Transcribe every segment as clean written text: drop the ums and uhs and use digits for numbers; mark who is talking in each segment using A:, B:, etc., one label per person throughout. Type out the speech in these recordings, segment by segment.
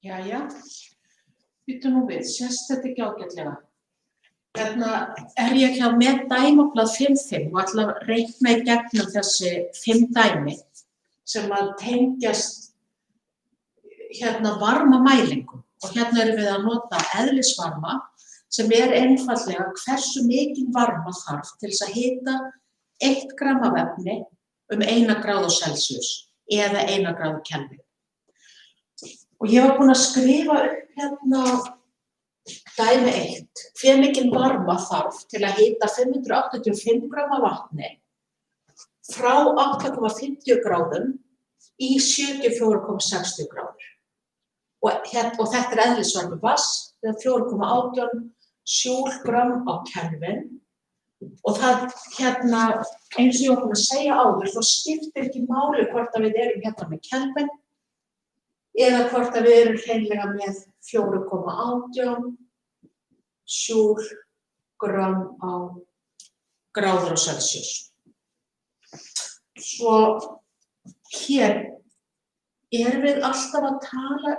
A: Jæja, bíddu nú við, sést þetta ekki ágætlega? Hérna ég hjá með dæmablað 5.5 og ætla að reikna í gegnum þessi 5 dæmi sem að tengjast varmamælingum. Og hérna erum við að nota eðlisvarma sem einfaldlega hversu mikinn varma þarf til þess að hita 1 gramm af efni 1 gráðu Celsius eða 1 gráðu Kelvin. Og ég var búin að skrifa upp dæmi 1. Hve mikinn varma þarf til að hita 585 gramm af vatni frá 8,50 gráðum í 74,60 gráður. Og þetta eðlisvarmi vatns, 4,18 júlgramm á Kelvin. Og það eins og ég var búin að segja áður, þá skiptir ekki máli hvort að við erum með Kelvin eða hvort að við erum hreinlega með 4,18 júlgramm á gráður á Celsius. Svo hér erum við alltaf að tala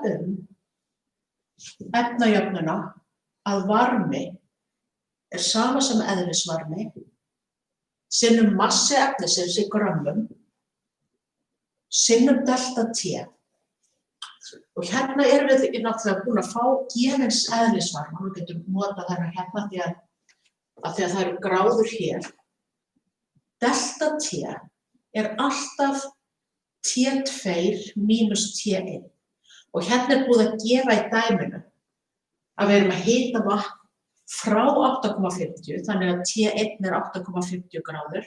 A: efnajöfnuna að varmi sama sem eðlisvarmi sinnum massi efnisins í grömmum sinnum delta T. Og hérna erum við náttúrulega búin að fá gefins eðlisvarma, við getum notað þennan því að það eru gráður hér. Delta T alltaf T2 mínus T1. Og hérna búið að gefa í dæminu að við erum að hita vatn frá 8,50, þannig að T1 8,50 gráður.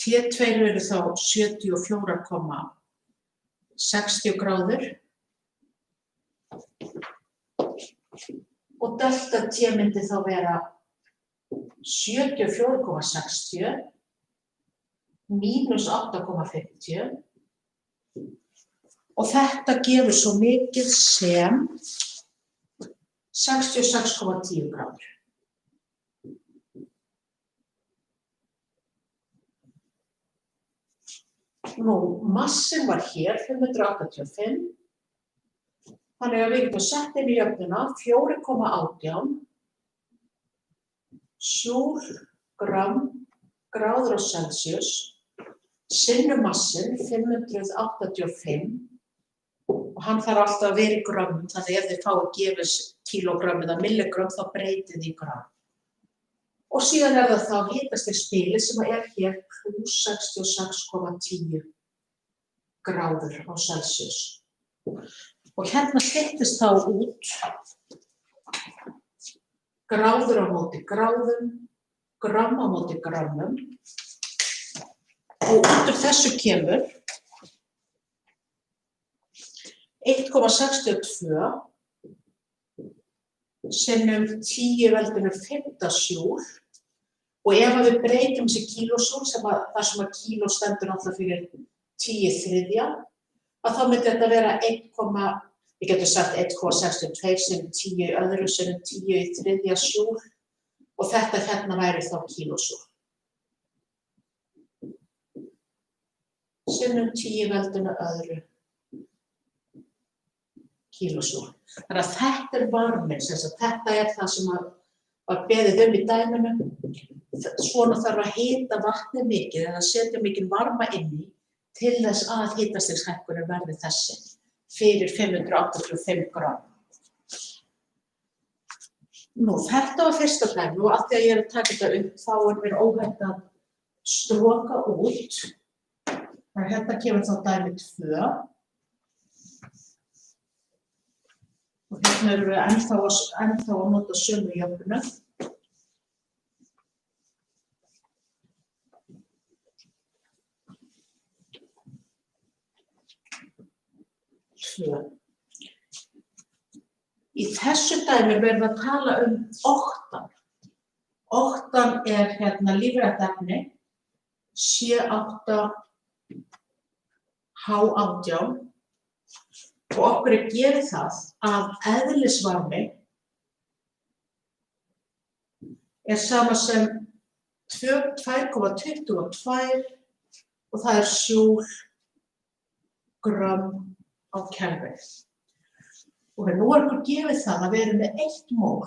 A: T2 eru þá 74,60 gráður og delta T myndi þá vera 74,60 mínus 8,50 og þetta gefur svo mikið sem 66,10 gráður. Nú, massin var hér 585, þannig að við getum sett inn í jöfnuna 4,18 júlgramm gráður á Celsius sinnum massin 585 og hann þarf alltaf að vera í grömmum, þannig ef þið fáið gefis kílógramm eða milligramm þá breytið í gramm. Og síðan það þá hitastigspilið sem hér plus 66,10 gráður á Celsius. Og hérna styttist þá út gráður á móti gráðum, gramm á móti grammum. Og út úr þessu kemur 1,62 sinnum 10 veldinu 5 júl. Og ef við breytum þessi kílósúl, þar sem að kíló stendur náttúrulega fyrir 10 þriðja, að þá myndi þetta vera við getum sagt 1,62 sinnum 10 öðru sinnum 10 í þriðja júl og þetta hérna væri þá kílósúl. Sinnum 10 veldinu öðru kílósúl. Þannig að þetta varminn, þetta það sem var beðið í dæminu. Svona þarf að hita vatnið mikið eða setja mikinn varma inn í til þess að hitastigshækkunin verði þessi fyrir 585 gramm. Nú, þetta var fyrsta dæmi og af því að ég að taka þetta upp þá mér óhætt að stroka út. Og hérna kemur þá dæmi 2. Og hérna erum við ennþá að nota sömu jöfnuna. Í þessu dæmi verðum við að tala oktan. Oktan lífrænt efni, C8H18 og okkur gefið það að eðlisvarmi sama sem 2,22 og það júl grömm á Kelvin. Og nú okkur gefið það að við erum með 1 mól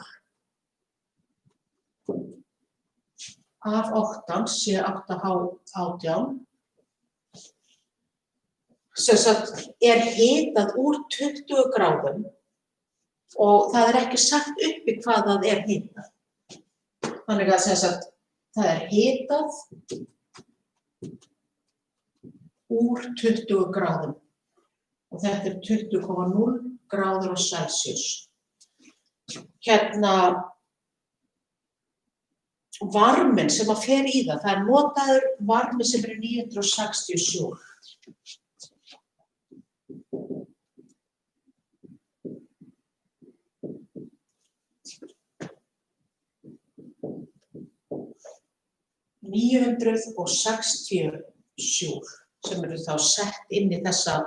A: af oktans, C8H18, sem sagt hitað úr 20 gráðum og það ekki sagt uppi hvað það hitað. Þannig að sem sagt, það hitað úr 20 gráðum og þetta 20,0 gráður á Celsius. Varminn sem að fer í það notaður varmi sem 960 joule. Sem eru þá sett inn í þessa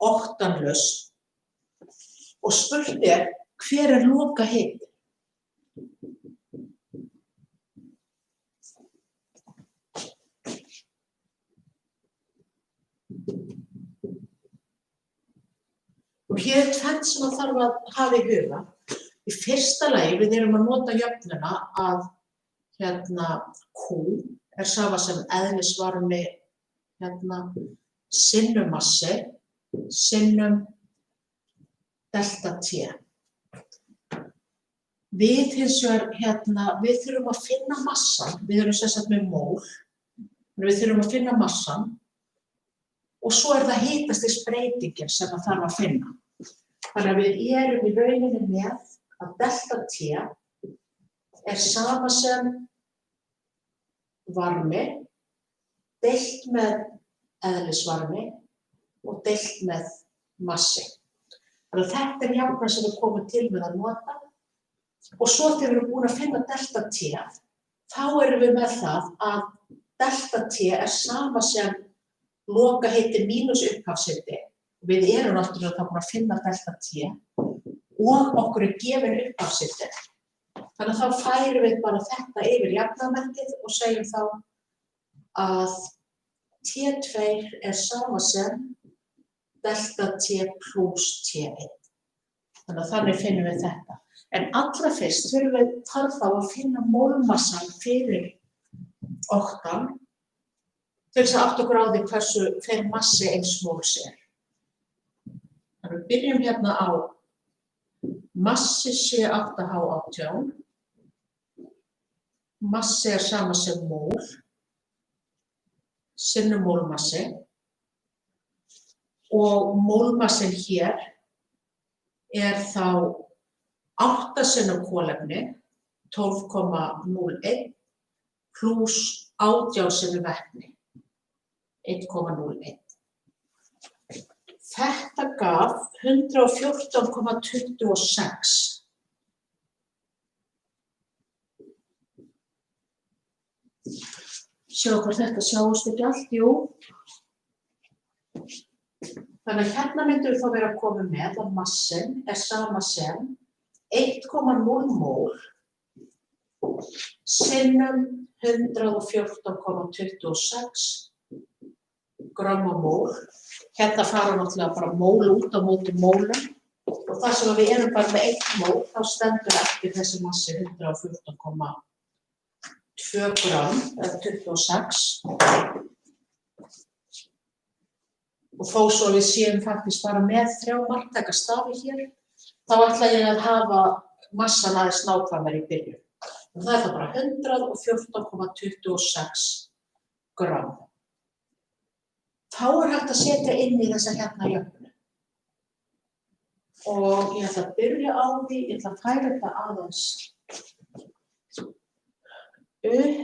A: oktanlausn og spurt hver lokahiti? Og hér tvennt sem að þarf að hafa í huga. Í fyrsta lagi við erum að nota jöfnuna að Q sama sem eðlisvarmi sinnum massi sinnum delta T. Við hins vegar við þurfum að finna massan, við erum sem sagt með mól, við þurfum að finna massan og svo það hitasstigsbreytingin sem að þarf að finna. Þannig að við erum í rauninni með að delta T sama sem varmi deilt með eðlisvarmi og deilt með massi. Þannig að þetta jafnan sem við komum til með að nota og svo þegar við erum búin að finna delta T, þá erum við með það að delta T sama sem lokahiti mínus upphafshiti. Við erum náttúrulega þá búin að finna delta T og okkur gefin upphafshiti. Þannig að þá færum við bara þetta yfir jafnamerkið og segjum þá að T2 sama sem delta T plus T1. Þannig að þannig finnum við þetta. En allra fyrst þarf þá að finna mólmassan fyrir oktan til þess að átta okkur á því hver massi eins móls Þannig að við byrjum á massi C8H18. Massi sama sem mól sinnum mólmassi og mólmassin hér þá 8 sinnum kolefni 12,01 pluss 18 sinnum vetni 1,01. Þetta gaf 114,26. Sjá hvort þetta sjáist ekki allt, jú. Þannig að hérna myndum við þá vera að koma með að massin sama sem 1,0 mól sinnum 114,26 grömm á mól. Hérna fara náttúrulega bara mól út á móti mólum og þar sem við erum bara með 1 mól þá stendur eftir þessi massi 114,2 grömm eða 26. Og þó svo við séum faktisk bara með 3 marktæka stafi hér, þá ætla ég að hafa massan aðeins nákvæmari í byrjun. Og það það bara 114,26 grömm. Þá hægt að setja inn í þessa hérna jöfnu. Og ég ætla að byrja á því, ég ætla að færa þetta aðeins upp.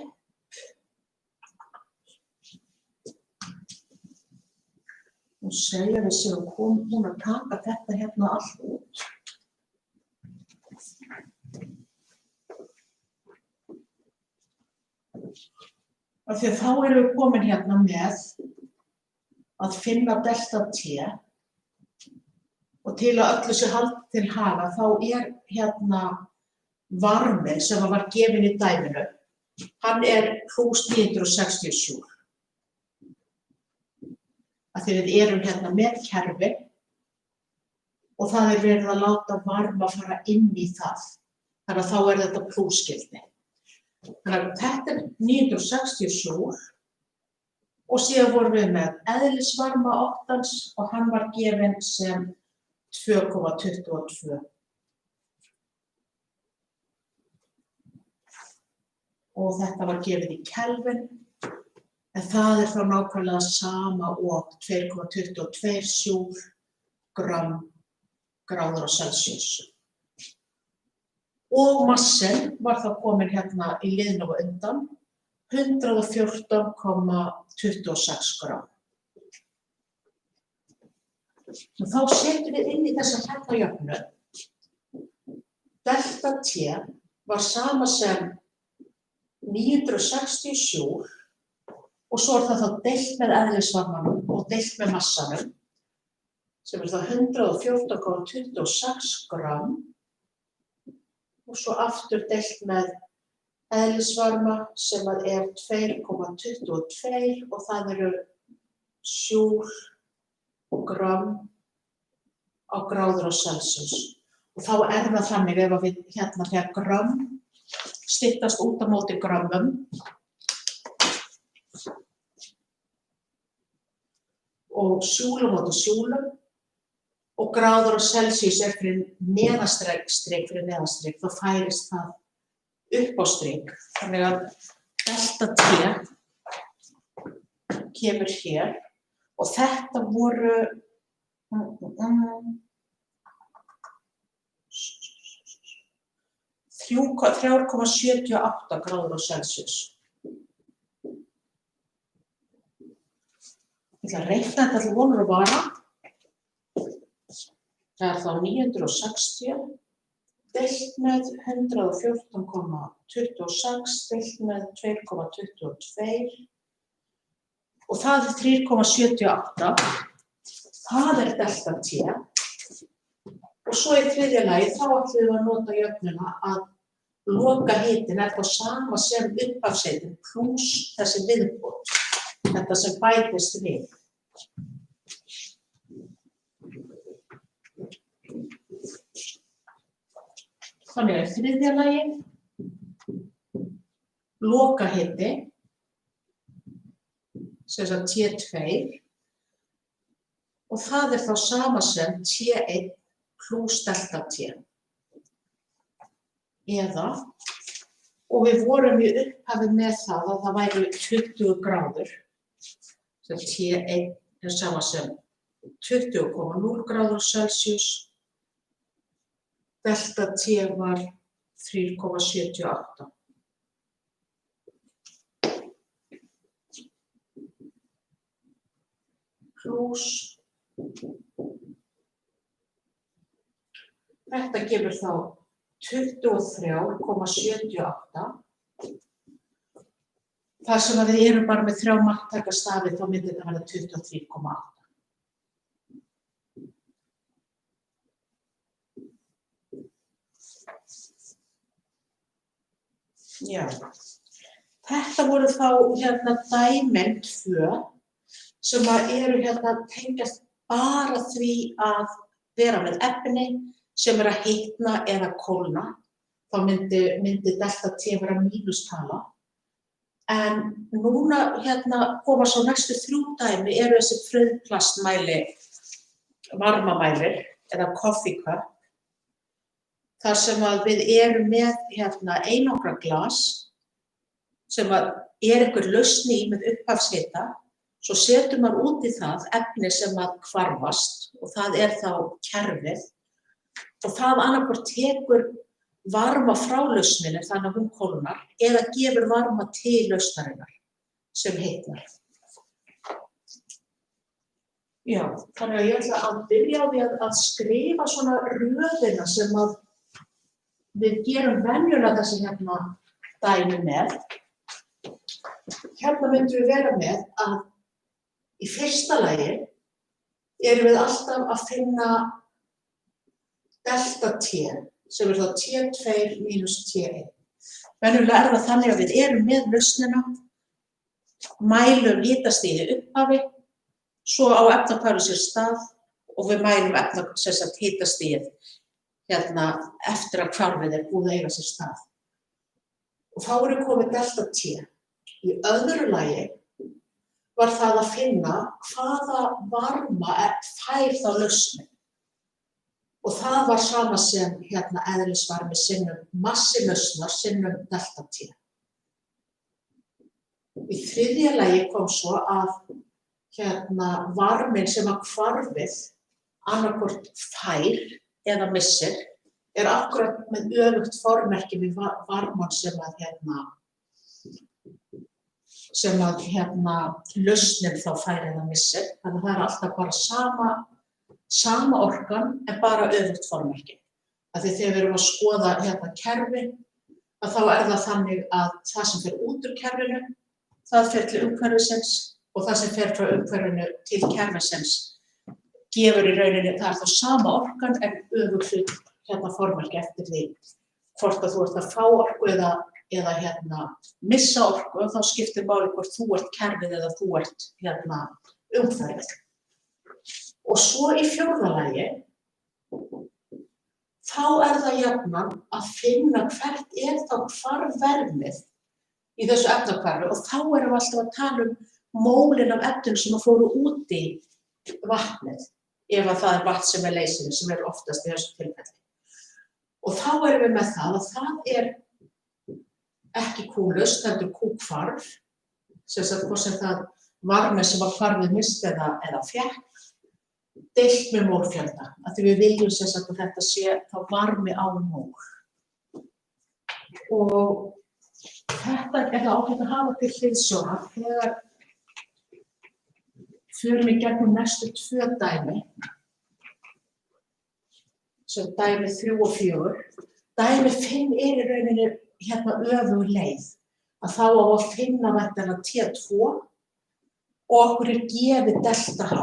A: Og segja við séum búin að taka þetta hérna allt út. Af því að þá erum við komin hérna með að finna delta T og til að öllu sé haldið til haga þá hérna varminn sem var gefinn í dæminu, hann plus 960 joule. að því við erum hérna með kerfi og það verið að láta varma fara inn í það. Þannig að þá þetta plússkildi. Þannig að þetta 960 joule og síðan vorum við með eðlisvarma óttans og hann var gefinn sem 2,22. Og þetta var gefið í Kelvin, en það þá nákvæmlega sama og 2,22 joule gramm gráður á Celsius. Og massin var þá komin hérna í liðinu á undan, 114,26 gramm. Og þá setjum við inn í þessa hérna jöfnu. Delta T var sama sem 960 joule og svo það þá deilt með eðlisvarmanum og deilt með massanum sem þá 114,26 gramm og svo aftur deilt með eðlisvarma sem er 2,22 og það eru joule og gramm á gráður á Celsius. Og þá það þannig ef við hérna þegar gramm styttast út á móti grömmum og joule á móti joulum og gráður á Celsius fyrir neðastrik fyrir neðastrik, þá færist það upp á strik. Þannig að delta T kemur hér og þetta voru 3,78 gráður á Celsius. Ég ætla að reikna þetta til vonur og vara. Það þá 960 deilt með 114,26 deilt með 2,22 og það 3,78. Það delta T. Og svo í þriðja lagi þá ætlum við að nota jöfnuna að loka hitinn þá sama sem upphafsheitin plús þessi viðbót, þetta sem bætist við. Þannig að í þriðja lagi loka hiti sem sagt T2 og það þá sama sem T1 plús delta T. Eða, og við vorum í upphafi með það að það væri 20 gráður. Sem T1 sama sem 20,0 gráður Celsius. Delta T var 3,78. Plús þetta gefur þá 23,78. Þar sem við erum bara með 3 marktækastafi þá myndi þetta verða 23,8. Já, þetta voru þá hérna dæmin 2 sem eru hérna tengjast bara því að vera með efni sem að hitna eða kólna, þá myndi delta T vera mínustala. En núna hérna koma svo næstu 3 dæmi eru þessi frauðplastmæli varmamælir eða coffee cup. Þar sem að við erum með hérna einangra glas sem að einhver lausn í með upphafshita. Svo setur maður út í það efni sem að hvarfast og það þá kerfið. Og það annaðhvort tekur varma frá lausninni þannig að hún kólnar eða gefur varma til lausnarinnar sem hitnar. Já, þannig að ég ætla að byrja á því að skrifa svona röðina sem að við gerum venjulega þessi hérna dæmi með. Hérna myndum við vera með að í fyrsta lagi erum við alltaf að finna delta T sem þá T2 mínus T1. Venjulega það þannig að við erum með lausnina, mælum hitastigið í upphafi Svo á efnahvarfið sér stað og við mælum hitastigið eftir að hvarfið búið að eiga sér stað. Og þá komið delta T. Í öðru lagi var það að finna hvaða varma fær þá lausnin. Og það var sama sem eðlisvarmi sinnum massi lausnar sinnum delta T. Í þriðja lagi kom svo að varminn sem að hvarfið annaðhvort fær eða missir akkúrat með öfugt formerki við varmann sem lausnin þá fær eða missir. Þannig að það alltaf bara sama orkan en bara öfugt formerki. Af því þegar við erum að skoða kerfi að þá það þannig að það sem fer út úr kerfinu, það fer til umhverfisins og það sem fer frá umhverfinu til kerfisins gefur í rauninni, það þá sama orkan en öfugt formerki eftir því hvort að þú ert að fá orku eða missa orku og þá skiptir máli hvort þú ert kerfið eða þú ert umhverfið. Og svo í fjórða lagi, þá það jafnan að finna hvert þá hvarfverðmið í þessu efnahvarfi og þá við alltaf að tala mólin af efnum sem fóru út í vatnið, ef að það vatn sem leysinu, sem oftast í þessu tilfelli. Og þá við með það að það ekki kúlaust, heldur kúhvarf, hvort sem það varmi sem að hvarfið misti eða fékk, deilt með mólfjölda, af því við viljum að þetta sé þá varmi á mól. Og þetta það ágætt að hafa til hliðsjónar þegar förum í gegnum næstu 2 dæmi, sem dæmi 3 og 4. Dæmi 5 í rauninni öfug leið, að þá á að finna væntanlega T2 og okkur gefið delta H.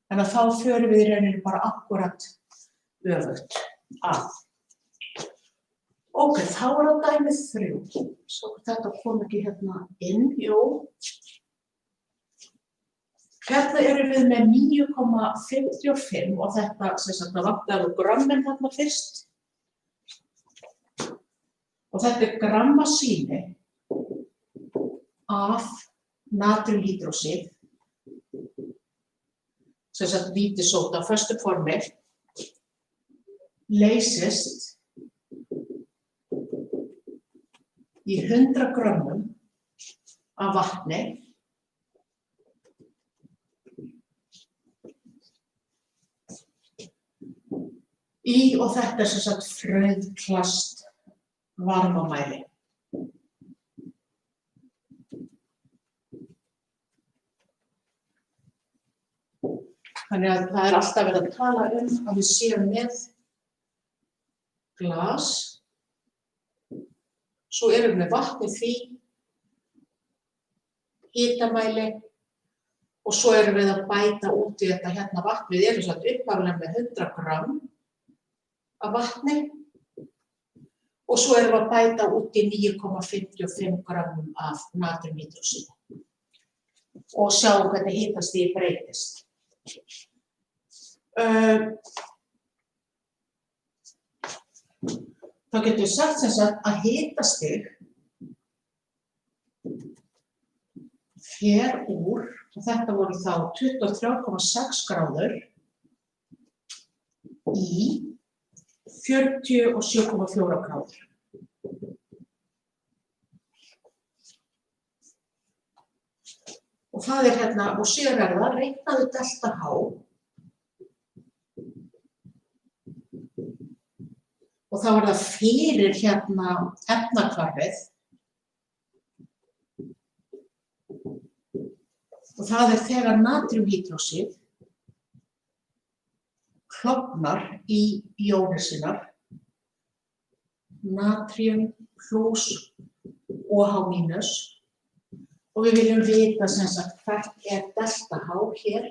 A: Þannig að þá förum við í rauninni bara akkúrat öfugt að. Ok, þá það dæmi 3. Svo þetta kom ekki inn, jú. Erum við með 9,55 og þetta vantaði grömmin fyrst. Og þetta grammasýni af natríumhýdrósíð, vítisóta, föstu formi, leysist í 100 grömmum af vatni og þetta frauðklast varmamæli. Þannig að það alltaf verið að tala að við séum með glas, svo við með vatn í því, hitamæli og svo við að bæta út í þetta vatn. Við erum upphaflega með 100 grömm af vatni og svo við að bæta út í 9,55 grömmum af natríumhýdrósíði og sjáum hvernig hitastigið breytist. Þá getum við sagt að hitastig fer úr, og þetta voru þá 23,6 gráður í 47,4 gráður. Og það og síðan það reiknaðu delta H og þá það fyrir efnahvarfið og það þegar natríumhýdrósíð klofnar í jónir sínar, natríum plus OH-. Og við viljum vita hvert delta H hér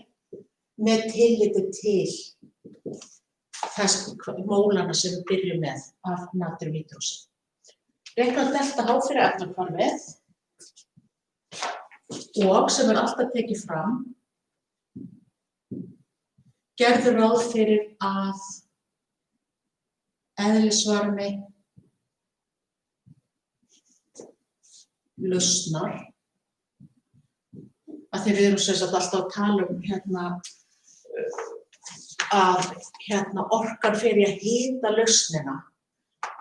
A: með tilliti til þess mólana sem við byrjum með af natríumhýdrósíð. Reikna delta H fyrir efnahvarfið og sem alltaf tekið fram gerðu ráð fyrir að eðlisvarmi lausnar, að því við erum sem sagt alltaf að tala að orkan fer í að hita lausnina,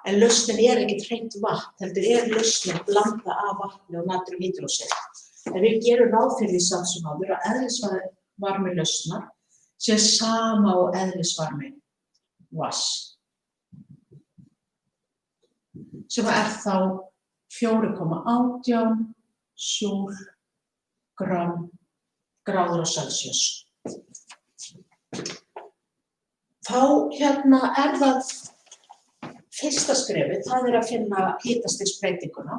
A: en lausnin ekkert hreint vatn, heldur lausnin blanda af vatni og natríumhydróxíði. En við gerum ráð fyrir því samt sem áður að eðlisvarmi lausnar sé sama og eðlisvarmi vatns, sem þá 4,18 gráður á Celsius. Þá það fyrsta skrefið, það að finna hitastigsbreytinguna.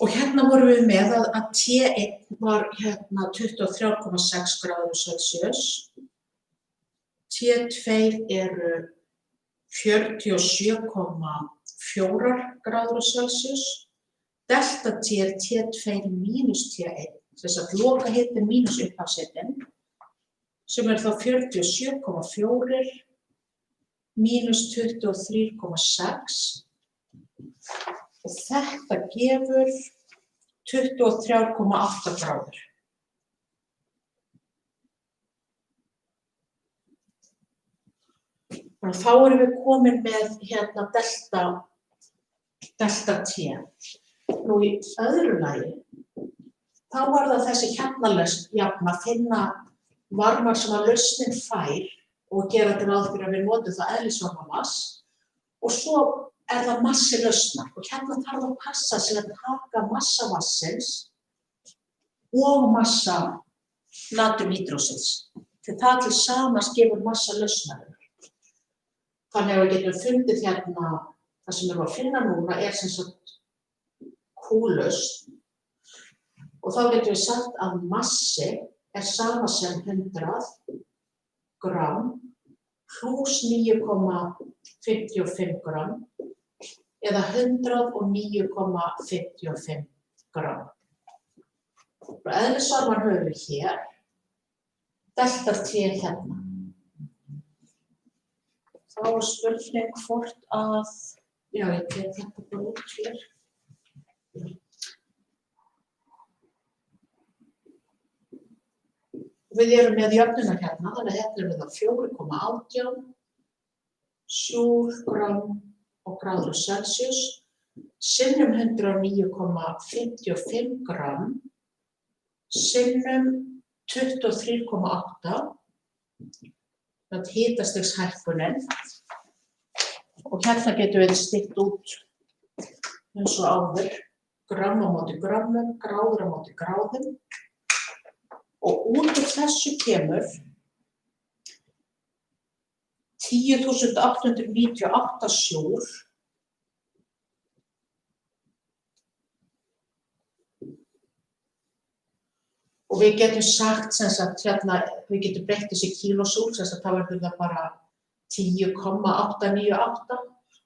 A: Og vorum við með að T1 var 23,6 gráður á Celsius, T2 eru 47,4 gráður á Celsius, delta T T2 mínus T1, þess að lokahitinn mínus upphafshitinn, sem þá 47,4 mínus 23,6 og þetta gefur 23,8 gráður. Og þá erum við komin með delta T. Nú í öðru lagi, þá var það þessi kjarnalausn jafn að finna varmar sem að lausnin fær og gera þetta ráð fyrir að við notum það eðlisvarma vatns og svo það massi lausnar og þarf að passa sig að taka massa vatnsins og massa natríumhydróxíðs, því það til samans gefur massa lausnarinnar. Þannig að við getum fundið það sem við erum að finna núna sem sagt kúlausn og þá getum við sagt að massi sama sem 100 grám pluss 9,55 grám eða 109,55 grám. Og eðlisvarman höfum við hér, delta T Þá spurning hvort að, ég tek þetta bara út hér. Við erum með jöfnuna þannig að þetta við það 4,18 grám og gráður á Celsius, sinnum 109,55 grám, sinnum 23,8, hitastigshækkunin og getum við stytt út eins og áður, gramm á móti grammum, gráður á móti gráðum og út úr þessu kemur 10.898 joule og við getum sagt við getum breytt þessi kílósúl, þá verður það bara 10,898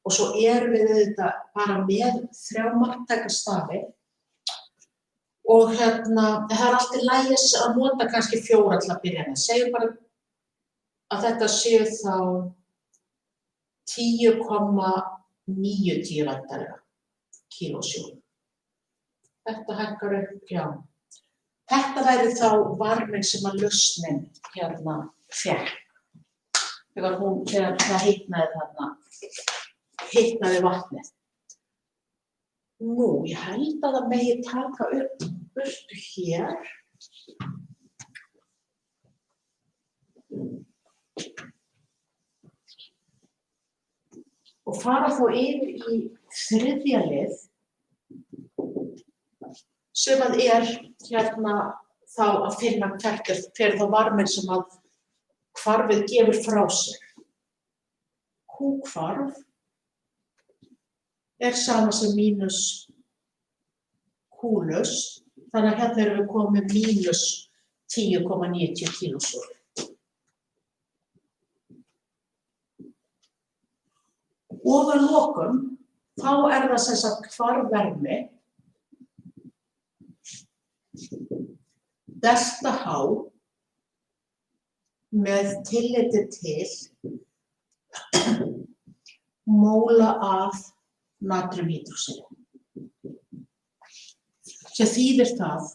A: og svo erum við þetta bara með 3 marktækastafi og það allt í lagi að nota kannski 4 til að byrja með. Segjum bara að þetta séu þá 10,90 væntanlega kílósúl. Þetta hækkar upp, Þetta væri þá varminn sem að lausnin fékk. Þegar það hitnaði vatnið. Nú, ég held að það megi taka upp burtu hér. Og fara þá yfir í 3. lið. Sem að þá að finna hver þá varminn sem að hvarfið gefur frá sér. Q-hvarf sama sem mínus Q-lausn, þannig að erum við komið með mínus 10,90 kílósúl. Og að lokum, þá það sem sagt hvarfvermi delta H með tilliti til móla af natríumhýdróxíði. Sem þýðir það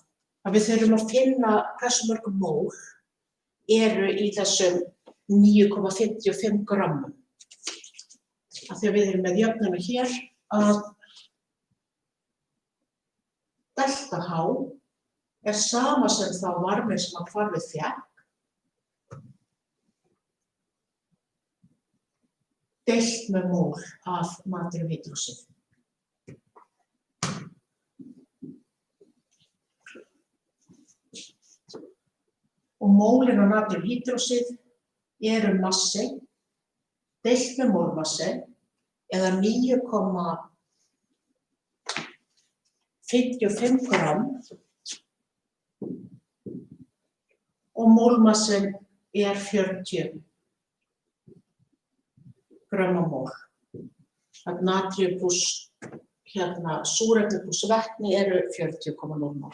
A: að við þurfum að finna hversu mörg mól eru í þessum 9,55 grammum. Af því að við erum með jöfnuna hér að delta H er sama sem þá varminn sem að hvarfið fékk deilt með mól af natríumhýdróxíði. Og mólin á natríumhýdróxíð eru massi deilt með mólmassi eða 9,55 gramm og mólmassin er 40 grammamól. Að natríum plús súrefni plús vetni eru 40,0 mól.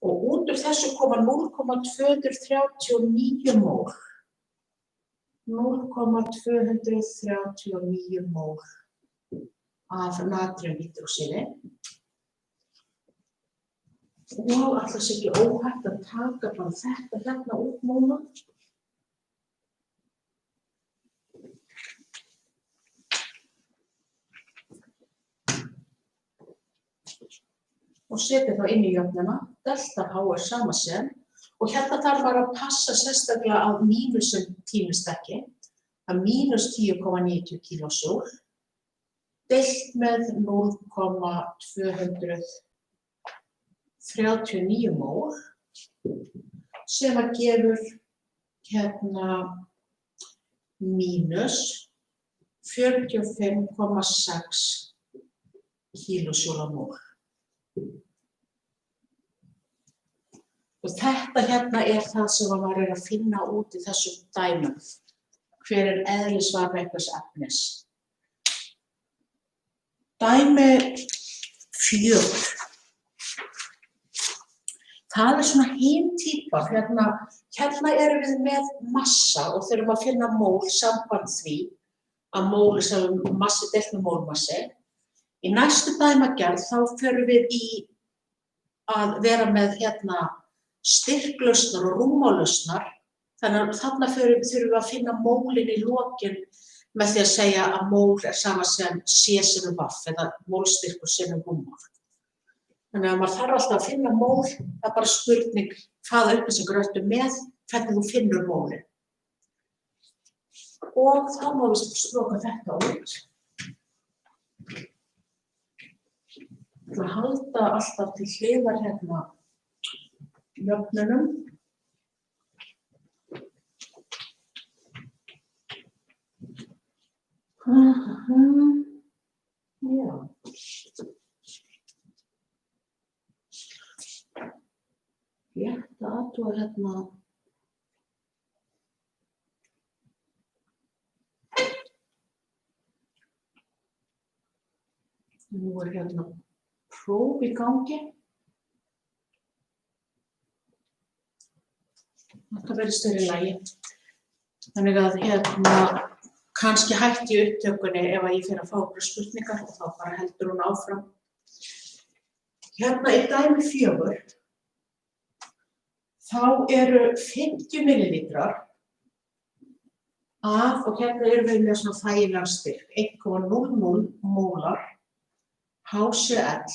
A: Og út úr þessu koma 0,239 mól. 0,239 mól af natríumhýdróxíði. Og ætli sé ekki óhætt að taka bara þetta hérna út núna. Og setja þá inn í jöfnuna. Delta H er sama sem. Og hérna þarf bara að passa sérstaklega að mínusum týnist ekki. Að mínus 10,90 kilojúl deilt með 0,239 mól sem að gefur mínus 45,6 kilojúlamól. Og þetta hérna er það sem maður er að finna út í þessum dæmum. Hver er eðlisvarmi einhvers efnis? Dæmi 4. Það er svona hin típa. Hérna erum við með massa og þurfum að finna mól samband því að mól sem massi deilt með mólmassi. Í næstu dæmagerð þá förum við í að vera með styrklausnar og rúmmálausnar. Þannig að þarna þurfum við að finna mólin í lokin með því að segja að mól er sama sem C sinnum vaff eða mólstyrkur sinnum rúmmál. Þannig að maður þarf alltaf að finna mól, það er bara spurning hvaða upplýsingar ertu með, hvernig þú finnur mólin. Og þá má við stroka þetta út. Ég ætla að halda alltaf til hliðar jöfnunum. Já. Rétt að athuga Nú er próf í gangi. Þetta verðist verið í lagi. Þannig að kannski hætti í upptökunni ef að ég fer að fá okkur spurningar og þá bara heldur hún áfram. Í dæmi 4, þá eru 50 millilítrar af, og erum við með svona þægilegan styrk, 1,00 mólar HCl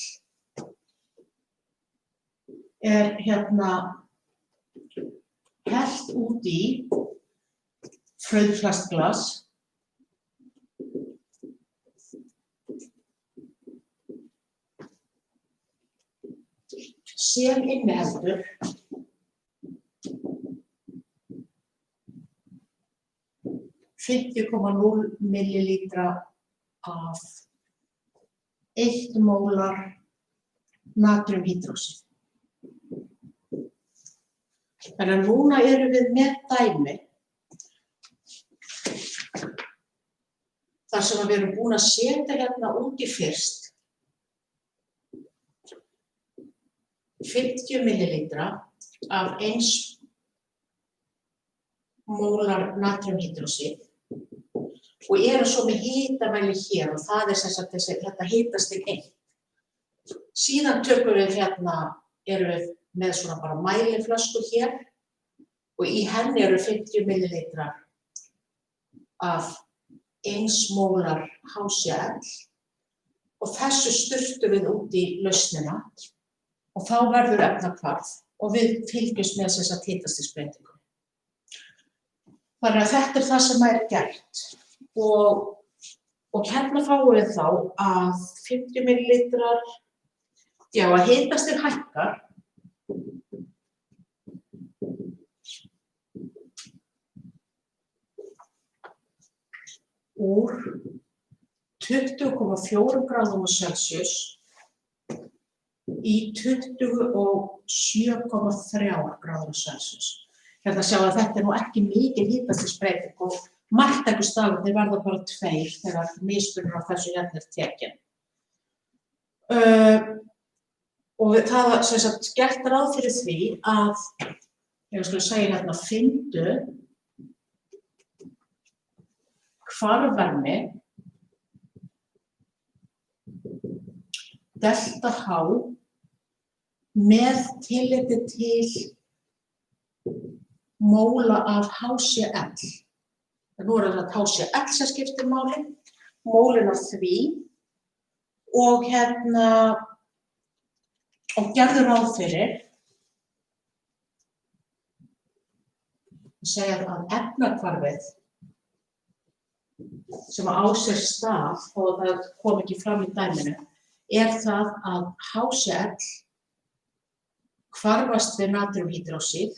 A: er hellt út í frauðplastglas sem inniheldur 50,0 millilítra af 1 mólar natríumhýdróxíð. Þannig að núna erum við með dæmi þar sem við erum búin að setja út í fyrst 50 millilítra af 1 mólar natriumhydróxíð og eru svo með hitamæli hér og það sem sagt þetta hitastig 1. Síðan tökum við erum við með svona bara mæliflösku hér og í henni eru 50 millilítrar af 1 mólar HCl og þessu sturtum við út í lausnina og þá verður efnahvarf og við fylgjumst með þessa hitastigsbreytingu. Þannig að þetta það sem er gert og hérna fáum við þá að 50 millilítrar, já að hitastig hækkar úr 20,4 gráðum Celsius í 27,3 gráður Celsius. Hérna sjá að þetta nú ekki mikið hitastigsbreyting og marktækustafirnir verða bara 2 þegar mismunur á þessu hérna tekin. Og það sem sagt gert ráð fyrir því að, ég skulle segja hérna, fyndu hvarfvarmi delta H með tilliti til móla af HCl. Nú þetta HCl sem skiptir máli, mólin af því og og gerðu ráð fyrir að segja að efnahvarfið sem á sér stað og það kom ekki fram í dæminu það að HCl hvarfast við natriumhydróxíð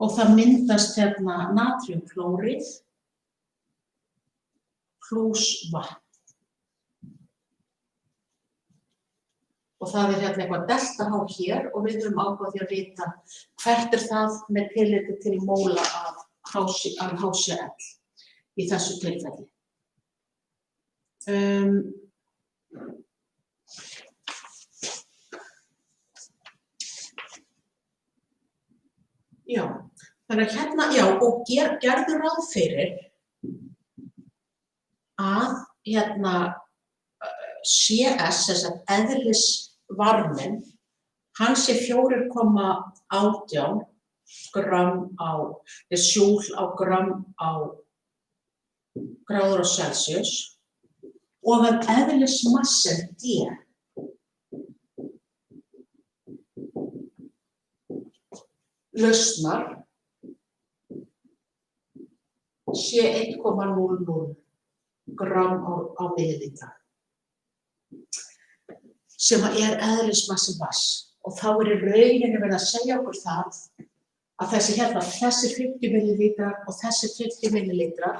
A: og það myndast natriumklóríð plús vatn. Og það eitthvað delta H hér og við höfum áhuga á því að vita hvert það með tilliti til móla af HCl í þessu tilfelli. Já, þannig að já, og gerðu ráð fyrir að CS, þess að eðlisvarminn, hann sé 4,18 grömm sjúl á grömm á gráður Celsius og að eðlismassin D lausnar sé 1,00 grömm á millilítra sem eðlismassi vatns og þá í rauninni verið að segja okkur það að þessi 50 millilítrar og þessi 50 millilítrar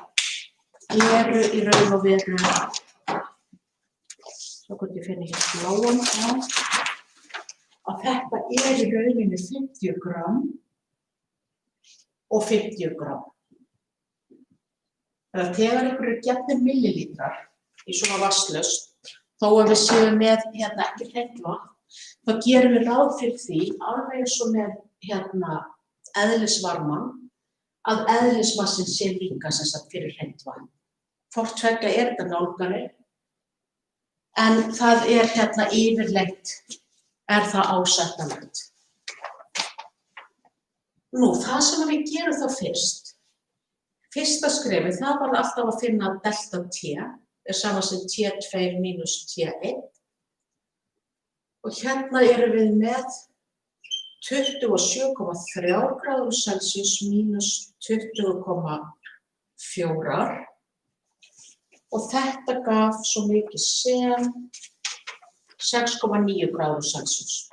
A: eru í raun og veru, svo hvort ég finni hér bláan að þetta í rauninni 50 grömm og 50 grömm. Þannig að þegar einhverjir gefnir millilítrar í svona vatnslausn, þó að við séum með ekki hreint vatn, þá gerum við ráð fyrir því, alveg eins og með eðlisvarmann, að eðlismassin sé líka sem sagt fyrir hreint vatn. Hvort tveggja þetta nálgari, en það yfirleitt það ásættanlegt. Nú, það sem við gerum þá fyrsta skrefið, það var alltaf að finna delta T, sama sem T2 mínus T1. Og erum við með 27,3 gráður Celsius mínus 20,4 og þetta gaf svo mikið sem 6,9 gráður Celsius.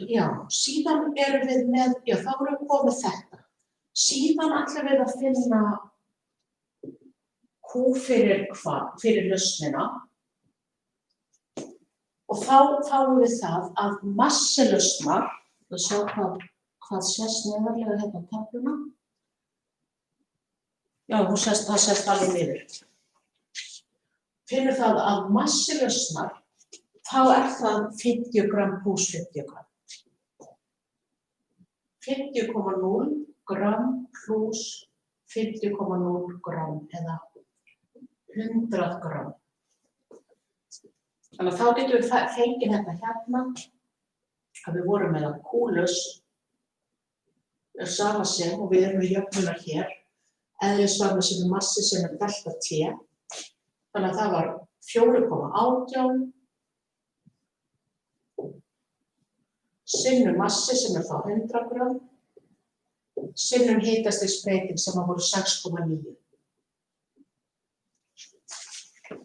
A: Já, síðan erum við með, já þá erum við komið þetta. Síðan ætlum við að finna Q fyrir lausnina og þá fáum við það að massi lausnar, að sjá hvað sést neðarlega hérna á töfluna. Já, það sést alveg niður. Finnur það að massi lausnar, þá það 50 gram pluss 50 gram. 50,0 gram pluss 50,0 gram eða 100 gram. Þannig að þá getum við fengið þetta hérna að við vorum með að kúlus er sama sem og við erum með jöfnuna hér. Eðlisvarmi sem massi sem delta T. Þannig að það var 4,18 sinnum massi sem þá 100 gram sinnum hitastigsbreyting sem voru 6,9.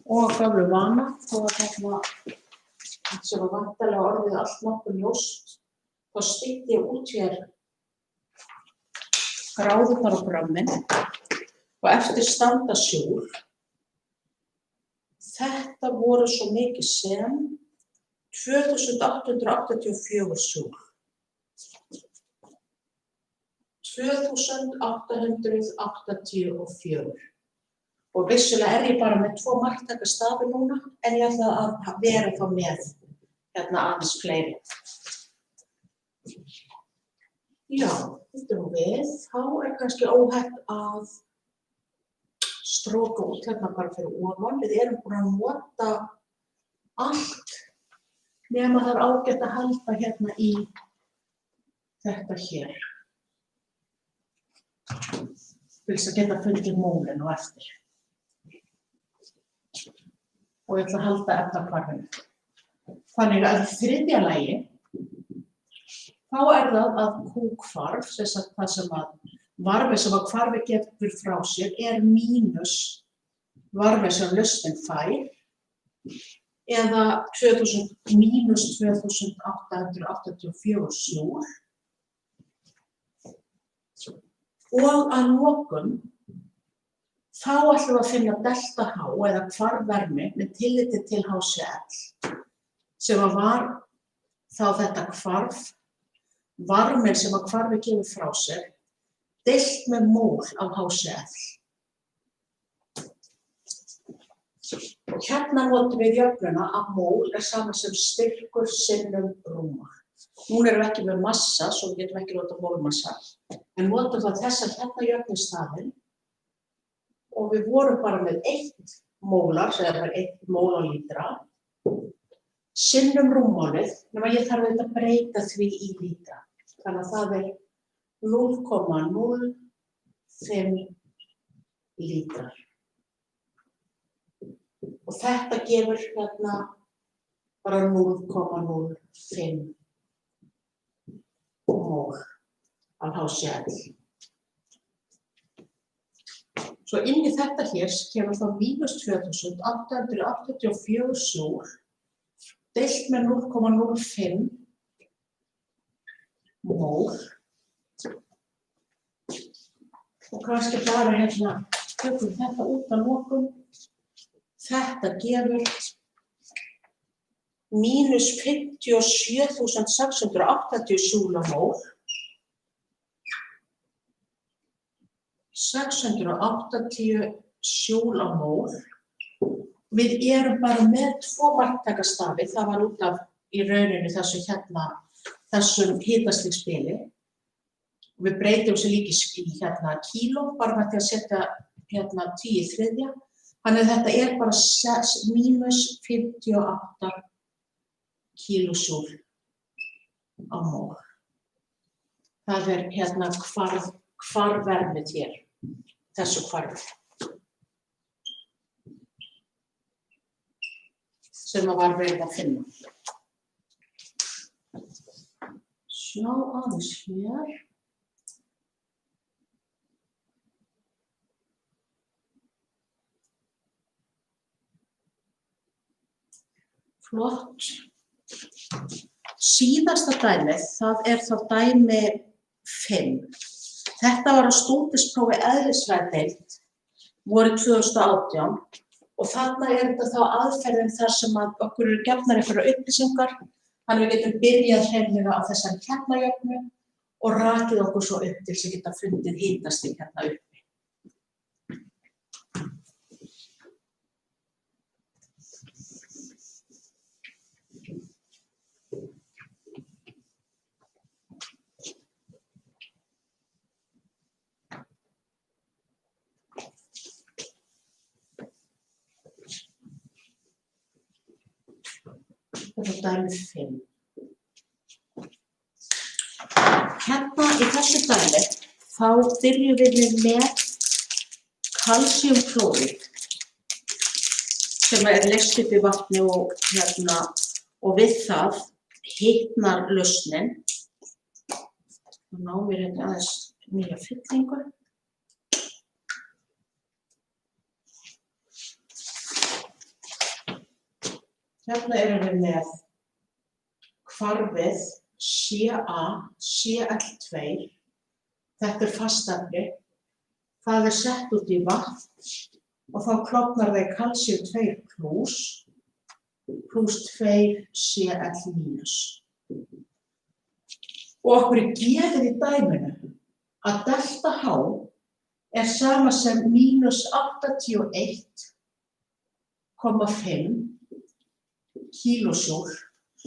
A: Og að gömlu vana, þó að þetta sem var vantarlega orðið allt nokkuð ljóst, þá stytti ég út hér gráðurnar á grammin og eftir standa sjúl. Þetta voru svo mikið sem 2884 sjúl. 2884. Og vissulega ég bara með 2 marktakastafi núna, en ég ætla að vera þá með hérna aðeins fleiri. Já, þetta við, þá kannski óhætt að stróka út hérna bara fyrir ofan. Við erum búin að nota allt nema það ágætt að halda hérna í þetta hér. Til þess að geta fundið mólin og eftir. Og ég ætla að halda efnahvarfinu. Þannig að í þriðja lagi, þá það að Q-hvarf, það sem að varmi sem að hvarfi gefur frá sér mínus varmi sem lausnin fær, eða mínus 2884 sjúl. Og að lokum, þá ætlum við að finna delta H eða hvarfvermi með tilliti til HCl, sem var þá þetta hvarf, varminn sem að hvarfi gefur frá sér, deilt með mól af HCl. Og hérna notum við jöfnuna að mól sama sem styrkur sinnum rúmmál. Núna erum við ekki með massa, svo við getum ekki notað mólmassa, en notum það þessa hérna jöfn í staðinn. Og við vorum bara með 1 mólar, sem var 1 mól á lítra, sinnum rúmmálið, nema ég þarf að breyta því í lítra. Þannig að það 0,05 lítrar. Og þetta gefur hérna bara 0,05 mól af HCl. Svo inn í þetta hér kemur þá mínus 2884 sjúl deilt með 0,05 mól. Og kannski bara hérna, tökum þetta út að lokum. Þetta gefur mínus 57.680 sjúlamól. 680 sjúl á mól. Við erum bara með 2 marktakastafi, það var út af í rauninni þessum hitastigsbili. Við breytum þessu líka í hérna kíló, bara með því að setja hérna 10 í þriðja. Þannig að þetta bara mínus 58 kílósjúl á mól. Það hérna hvarfvermið hér, þessu hvarfi. Sem var verið að finna. Sjá aðeins hér. Flott. Síðasta dæmið, það þá dæmi 5. Þetta var á stúdentsprófi eðlisfræðideild vorið 2018 og þarna þetta þá aðferðin þar sem að okkur eru gefnar einhverjar upplýsingar, þannig við getum byrjað hreinlega á þessari kjarnajöfnu og rakið okkur svo upp til þess að geta fundið hitastig hérna uppi. dæmi 5. Hérna í þessu dæmi þá byrjum við með kalsíumklóríð sem leyst upp í vatni og við það hitnar lausnin. Ná mér aðeins nýja fyllingu. Hérna erum við með hvarfið CaCl2. Þetta fastefni. Það sett út í vatn og þá klofnar það í kalsíum 2+ pluss 2Cl-. Og okkur gefið í dæminu að delta H sama sem -81,5 kílósjúl.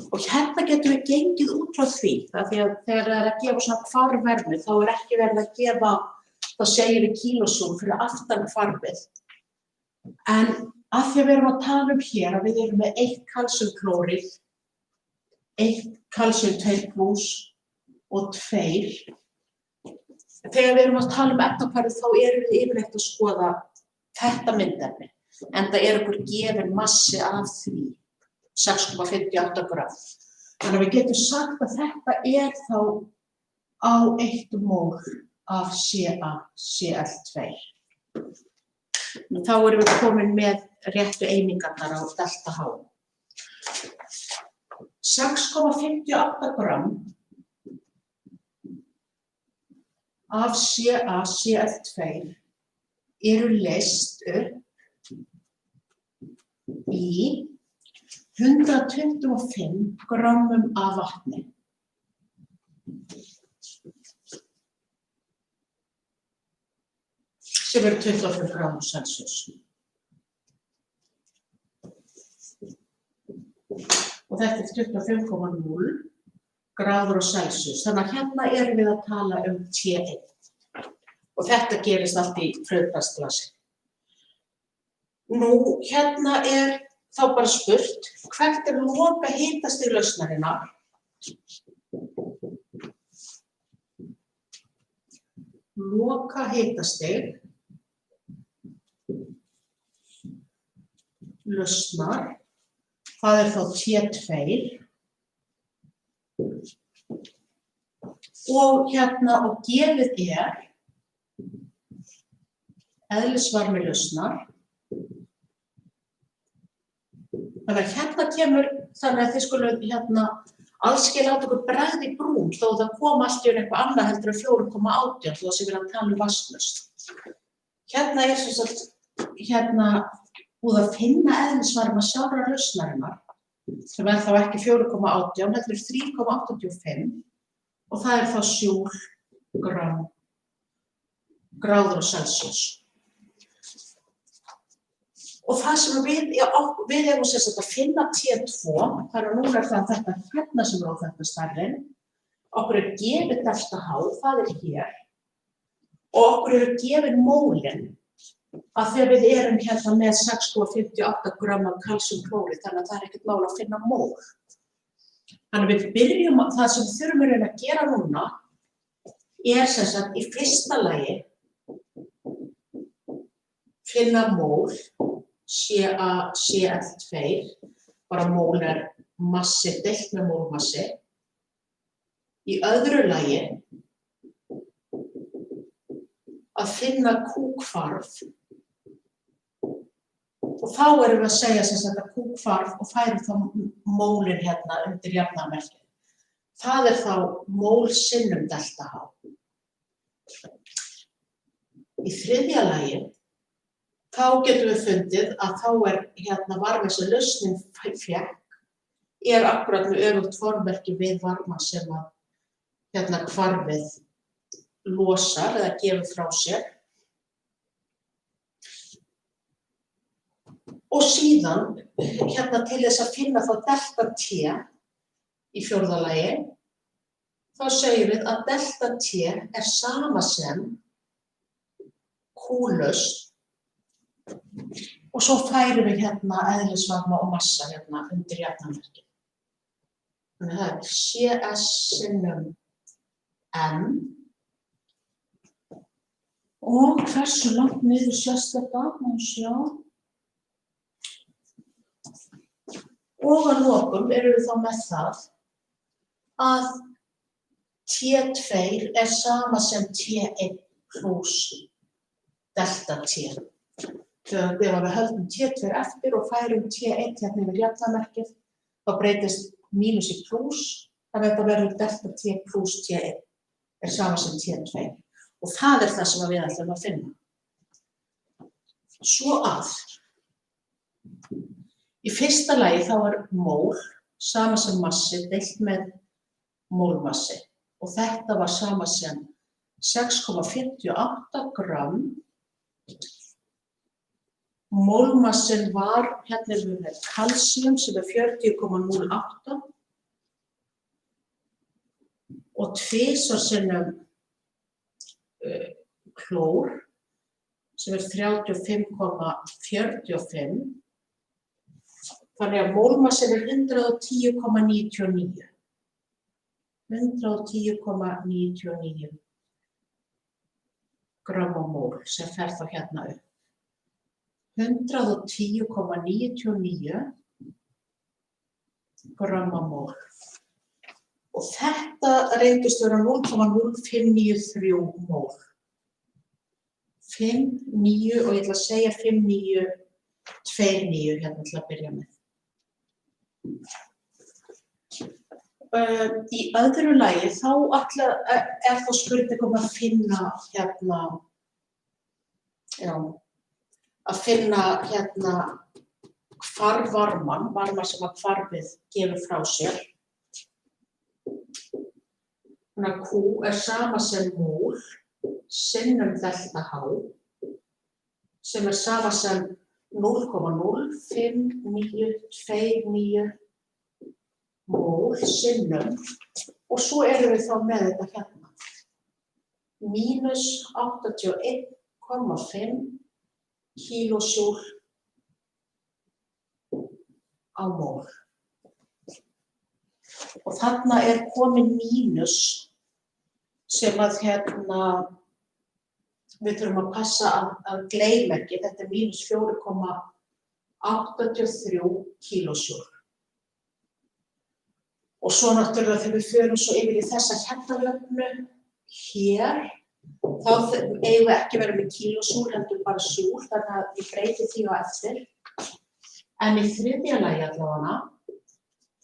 A: Og hérna getum við gengið út frá því, því að þegar það að gefa svona hvarfverðni þá ekki verið að gefa, þá segir við kílósjúl fyrir aftan hvarfið. En að því að við erum að tala hér að við erum með 1 kalsíumklóríð, 1 kalsíum 2+ og 2. Þegar við erum að tala efnahvarfið þá erum við yfirleitt að skoða þetta myndefni, enda okkur gefinn massi af því. 6,58 grömm. Þannig að við getum sagt að þetta þá á 1 mól af CaCl2. Þá erum við komin með réttu einingarnar á delta H. 6,58 grömm af CaCl2 leyst upp í 125 grömmum af vatni. Sem 25 gráður Celsius. Og þetta 25,0 gráður Celsius. Þannig að hérna erum við að tala T1. Og þetta gerist allt í frauðplastglasi. Nú, hérna þá bara spurt, hvert loka hitastig lausnarinnar? Loka hitastig lausnar, það þá T2. Og gefið eðlisvarmi lausnar. Þannig að hérna kemur, þannig að þið skulum aðskilja láta ykkur bragð í brún þó það kom allt í eitthvað annað heldur en 4,18 þó sem við erum að tala vatnslaust. Hérna sem sagt, búið að finna eðlisvarma sjálfrar lausnarinnar sem þá ekki 4,18 heldur 3,85 og það þá sjúl gráður Celsius. Og það sem við erum sem sagt að finna T2, þannig að núna það þetta hérna sem á þetta stærðin, okkur gefið delta H, það hér, og okkur gefið mólin, að þegar við erum með 6,58 grömm af kalsíumklóríð, þannig að það ekkert mál að finna mól. Þannig að við byrjum, það sem við þurfum að gera núna, sem sagt í fyrsta lagi, finna mól, CaCl2, bara mól massi deilt með mólmassi. Í öðru lagi að finna Q-hvarf og þá erum við að segja sem sagt að Q-hvarf og færum þá mólin hérna undir jafnaðarmerkið. Það þá mól sinnum delta H. Í þriðja lagi þá getum við fundið að þá varmi sem lausnin fékk akkurat með öfugt formerki við varma sem að hvarfið losar eða gefur frá sér. Og síðan til þess að finna þá delta T í fjórða lagi, þá segjum við að delta T sama sem Q-lausn. Og svo færum við eðlisvarma og massa undir jafnaðarmerkið. Þannig það CS sinnum M. Og hversu langt niður sést þetta? Má sjá. Og að lokum erum við þá með það að T2 sama sem T1 plus delta T. Þegar við höldum T2 eftir og færum T1 hérna yfir jafnamerkið, þá breytist mínus í plus, þannig að þetta verður delta T plus T1 sama sem T2. Og það það sem við ætlum að finna. Svo að í fyrsta lagi þá mól sama sem massi deilt með mólmassi. Og þetta var sama sem 6,58 gram. Mólmassin var, hérna við með kalsíum sem 40,08 og tvisvar sinnum klór sem 35,45. Þannig að mólmassin 110,99. 110,99 gram á mól sem fer þá hérna upp. 110,99 gram á mól. Og þetta reyndist vera 0,0593 mól. 5,9 og ég ætla að segja 5,929 hérna til að byrja með. Í öðru lagi þá þá spurning að finna hérna, að finna hérna hvarfvarmann, varma sem að hvarfið gefur frá sér. Þannig að Q sama sem mól sinnum delta H sem sama sem 0,0529 mól sinnum og svo erum við þá með þetta hérna. Mínus 81,5 kílósjúl á mól. Og þarna komin mínus sem að hérna við þurfum að passa að gleyma ekki. Þetta mínus 4,83 kílósjúl. Og svo náttúrulega þegar við förum svo yfir í þessa hérna hér, þá eigum við ekki vera með kílósjúl, heldur bara sjúl, þannig að ég breyti því á eftir. En í þriðja lagi allavega,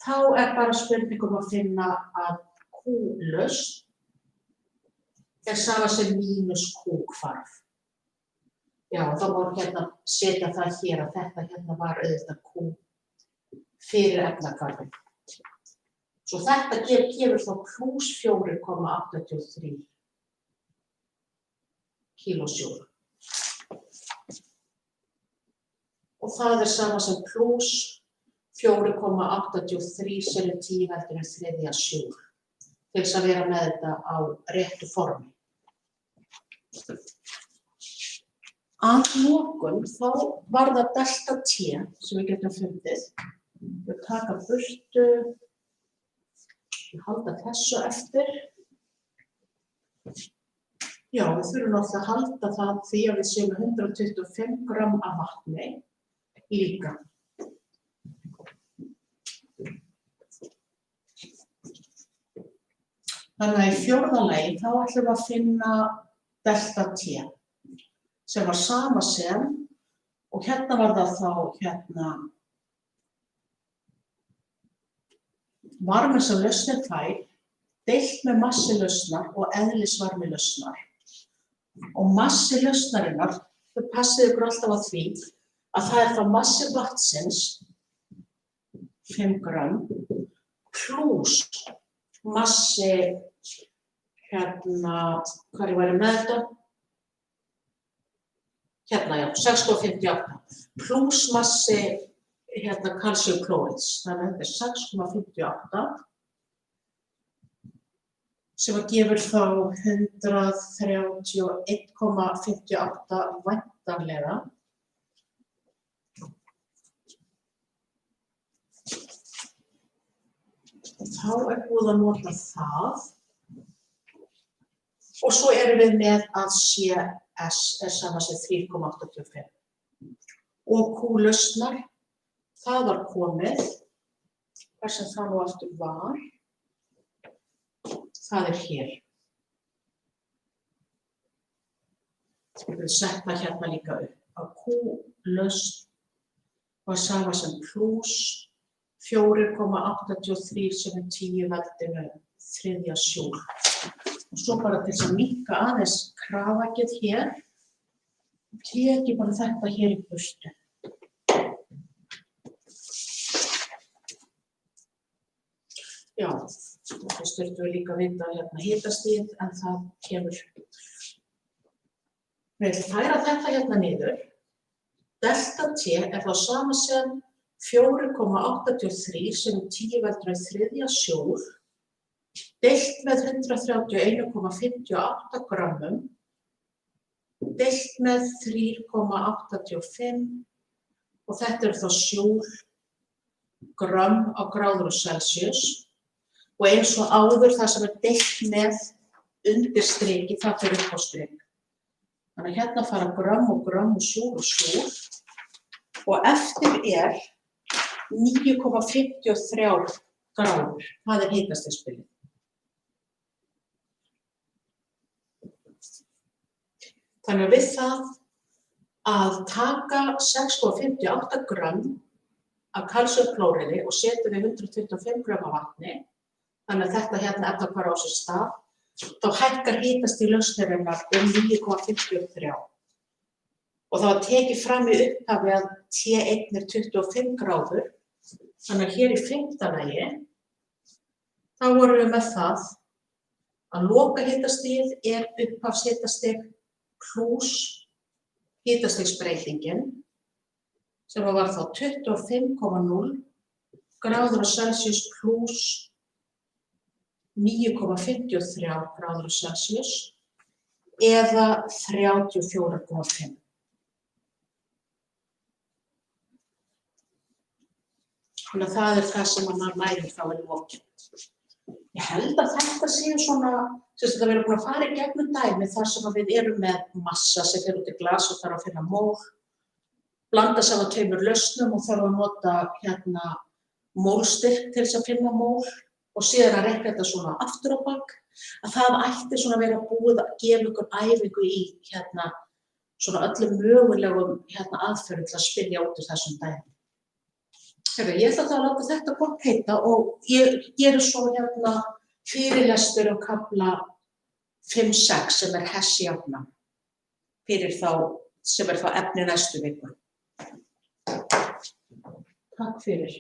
A: þá bara spurning að finna að Q-lausn sama sem mínus Q-hvarf. Já, þá má hérna setja það hér að þetta hérna var auðvitað Q fyrir efnahvarfið. Svo þetta gefur þá plus 4,83 kílósjúl. Og það sama sem plus 4,83 sinnum 10 heldur en þriðja sjúl. Til þess að vera með þetta á réttu formi. Að lokum þá var það delta T sem við getum fundið. Við taka burtu, við halda þessu eftir. Já, við þurfum náttúrulega að halda það því að við séum 125 gram af vatni líka. Þannig að í fjórða lagi þá ætlum við að finna delta T sem var sama sem, og hérna var það þá varmi sem lausnin fær deilt með massi lausnar og eðlisvarmi lausnar. Og massi lausnarinnar, þau passið ykkur alltaf á því að það þá massi vatnsins 5 gram plus massi hvað væri með þetta? Hérna, já, 6,58 plus massi kalsíumklóriðs, þannig að þetta 6,58 sem gefur þá 131,58 væntanlega. Og þá búið að nota það. Og svo erum við með að CS sama sem 3,85. Og Q-lausnar, það var komið. Þar sem það nú aftur var. Það hér. Við setja hérna líka upp. Að Q-lausn var sama sem plus 4,83 sem 10 veldinu þriðja sjúl. Og svo bara til að minnka aðeins krafakið hér, teki bara þetta hér í burtu. Já, þess þurftum við líka að vita hérna hitastigið, en það kemur. Við ætlum að færa þetta hérna niður. Delta T þá sama sem 4,83 sem 10 veldinu þriðja sjúl. Deilt með 131,58 grammum, deilt með 3,85 og þetta þá sjúl gramm á gráður Celsius og eins og áður það sem deilt með undir striki, það fyrir upp á strik. Þannig að hérna fara gramm og sjúl og eftir 9,53 gráður, það hitastigsbilið. Þannig að við það að taka 6,58 gramm af kalsíumklóriði og setja við 125 gramm af vatni, þannig að þetta hérna þetta fara á sér stað, þá hækkar hitastig lausnarinnar 9,53. Og það var tekið fram í upphafi að T1 25 gráður, þannig að hér í 5. lagi, þá vorum við með það að loka hitastigið upphafshitastig plus hitastigsbreytingin sem var þá 25,0 gráður Celsius plus 9,53 gráður Celsius eða 34,5. Þannig að það það sem maður nærir þá í lokin. Ég held að þetta séu svona, sem þetta verður búin að fara í gegnum dæmi þar sem við erum með massa sem fer út í glas og þarf að finna mól, blanda saman tveimur lausnum og þarf að nota hérna mólstyrk til þess að finna mól og síðan að reikna þetta svona aftur á bak, að það ætti svona að vera búið að gefa ykkur æfingu í hérna svona öllum mögulegum hérna aðferðum til að spyrja út úr þessum dæmi. Ég ætla að láta þetta gott heita og ég gerir svo hérna fyrirlestur kafla 5-6 sem Hess-jafnan fyrir þá sem þá efni næstu viku. Takk fyrir.